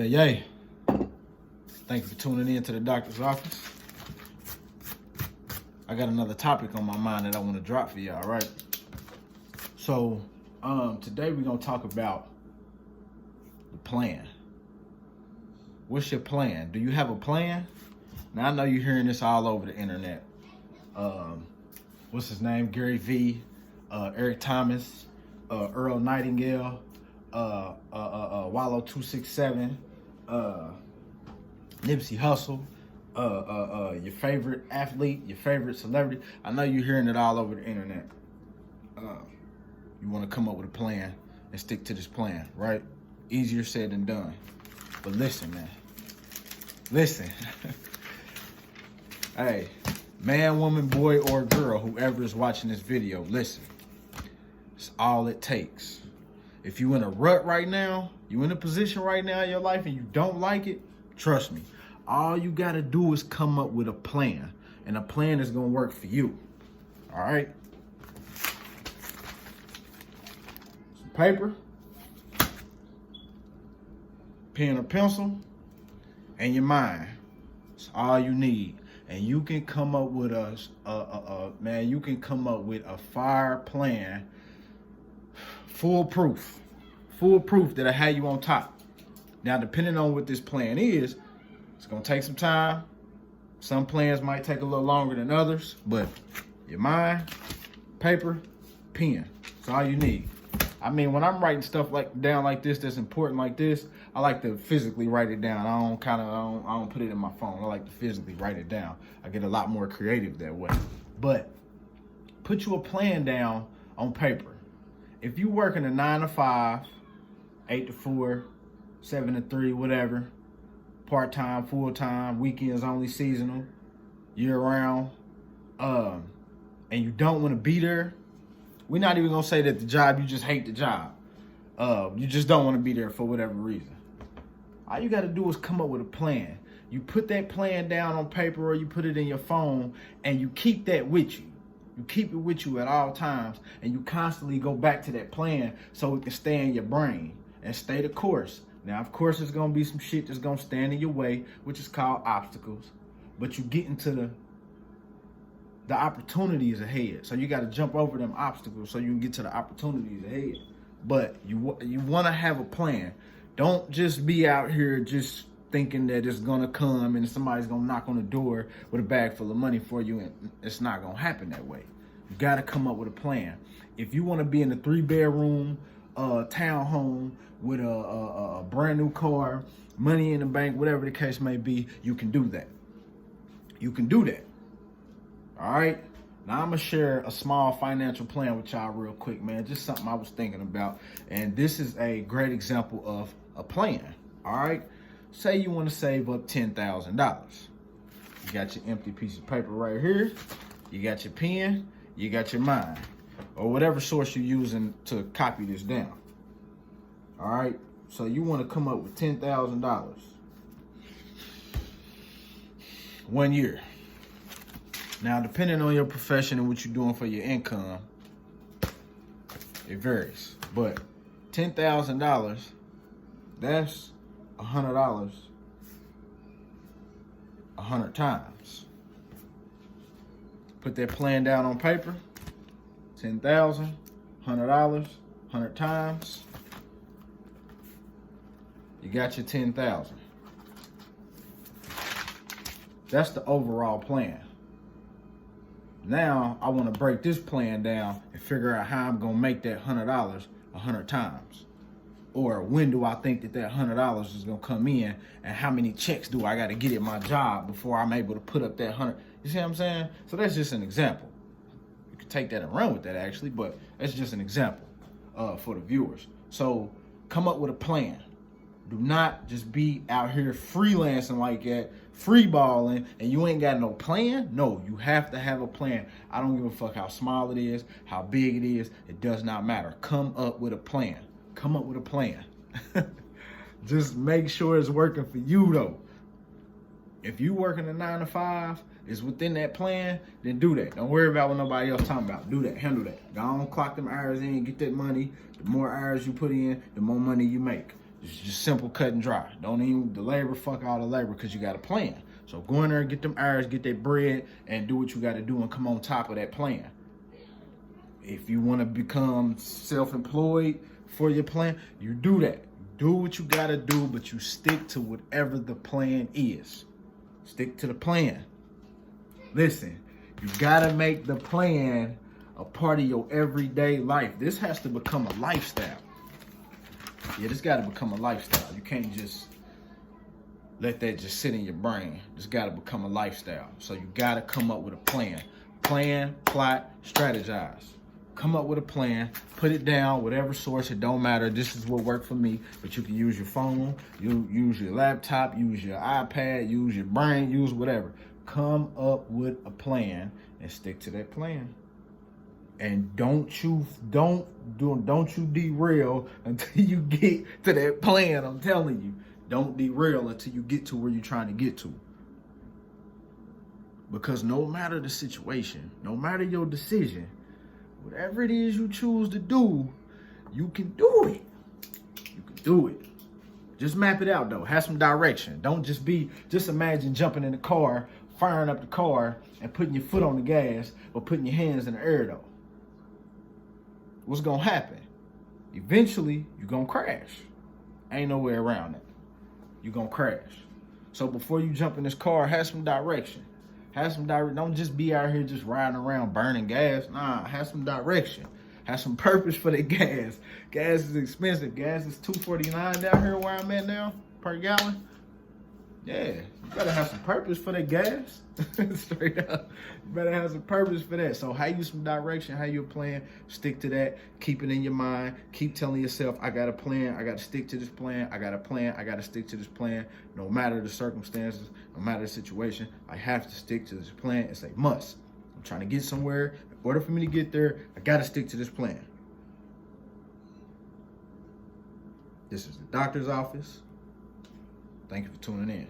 Yay. Thank you for tuning in to the doctor's office. I got another topic on my mind that I want to drop for y'all, right? So, today we're going to talk about the plan. What's your plan? Do you have a plan? Now, I know you're hearing this all over the internet. What's his name? Gary V, Eric Thomas, Earl Nightingale, Wallow 267, Nipsey Hussle, your favorite athlete, your favorite celebrity. I know you're hearing it all over the internet. You want to come up with a plan and stick to this plan, right? Easier said than done. But listen, man. Listen. Hey, man, woman, boy, or girl, whoever is watching this video, listen. It's all it takes. If you in a rut right now, you in a position right now in your life and you don't like it, trust me. All you got to do is come up with a plan. And a plan is going to work for you. All right? Some paper, pen or pencil, and your mind. It's all you need. And you can come up with you can come up with a fire plan, foolproof that'll have you on top. Now, depending on what this plan is, it's gonna take some time. Some plans might take a little longer than others, but your mind, paper, pen, it's all you need. I mean, when I'm writing stuff down like this, that's important like this, I like to physically write it down. I don't put it in my phone. I like to physically write it down. I get a lot more creative that way. But put you a plan down on paper. If you working a 9 to 5, 8 to 4, 7 to 3, whatever, part-time, full-time, weekends only, seasonal, year-round, and you don't want to be there, we're not even going to say that the job, you just hate the job. You just don't want to be there for whatever reason. All you got to do is come up with a plan. You put that plan down on paper or you put it in your phone and you keep that with you. You keep it with you at all times and you constantly go back to that plan so it can stay in your brain and stay the course. Now, of course, there's going to be some shit that's going to stand in your way, which is called obstacles. But you get into the opportunities ahead. So you got to jump over them obstacles so you can get to the opportunities ahead. But you want to have a plan. Don't just be out here just thinking that it's going to come and somebody's going to knock on the door with a bag full of money for you, and it's not going to happen that way. You got to come up with a plan. If you want to be in a 3-bedroom townhome with a brand new car, money in the bank, whatever the case may be, you can do that. You can do that. All right? Now, I'm going to share a small financial plan with y'all real quick, man. Just something I was thinking about. And this is a great example of a plan. All right? Say you want to save up $10,000. You got your empty piece of paper right here. You got your pen. You got your mind. Or whatever source you're using to copy this down. All right? So you want to come up with $10,000. 1 year. Now, depending on your profession and what you're doing for your income, it varies. But $10,000, that's $100 100 times. Put that plan down on paper. 10,000, $100, 100 times. You got your 10,000. That's the overall plan. Now, I want to break this plan down and figure out how I'm going to make that $100 100 times. Or when do I think that $100 is going to come in, and how many checks do I got to get at my job before I'm able to put up that 100? You see what I'm saying? So that's just an example. You can take that and run with that, actually, but that's just an example for the viewers. So come up with a plan. Do not just be out here freelancing like that, free balling, and you ain't got no plan. No, you have to have a plan. I don't give a fuck how small it is, how big it is. It does not matter. Come up with a plan. Come up with a plan. Just make sure it's working for you, though. If you working a 9 to 5, is within that plan, then do that. Don't worry about what nobody else talking about. Do that. Handle that. Go on, clock them hours in, get that money. The more hours you put in, the more money you make. It's just simple, cut and dry. Don't even the labor, fuck all the labor, because you got a plan. So go in there and get them hours, get that bread, and do what you got to do and come on top of that plan. If you want to become self-employed for your plan, you do that. Do what you got to do, but you stick to whatever the plan is. Stick to the plan. Listen, you got to make the plan a part of your everyday life. This has to become a lifestyle. Yeah, this got to become a lifestyle. You can't just let that just sit in your brain. This got to become a lifestyle. So you got to come up with a plan. Plan, plot, strategize. Come up with a plan, put it down, whatever source, it don't matter. This is what worked for me, but you can use your phone, you use your laptop, use your iPad, use your brain, use whatever. Come up with a plan and stick to that plan. And don't you derail until you get to that plan. I'm telling you, don't derail until you get to where you're trying to get to. Because no matter the situation, no matter your decision, whatever it is you choose to do, you can do it. You can do it. Just map it out though. Have some direction. Don't just imagine jumping in the car, firing up the car, and putting your foot on the gas or putting your hands in the air though. What's gonna happen? Eventually, you're gonna crash. Ain't no way around it. You're gonna crash. So before you jump in this car, have some direction. Don't just be out here just riding around burning gas. Nah, have some direction. Have some purpose for the gas. Gas is expensive. Gas is $2.49 down here where I'm at now per gallon. Yeah, you better have some purpose for that gas. Straight up. You better have some purpose for that. So have you some direction, how you plan, stick to that, keep it in your mind, keep telling yourself, I got a plan, I got to stick to this plan, I got a plan, I got to stick to this plan. No matter the circumstances, no matter the situation, I have to stick to this plan. It's a must. I'm trying to get somewhere. In order for me to get there, I got to stick to this plan. This is the doctor's office. Thank you for tuning in.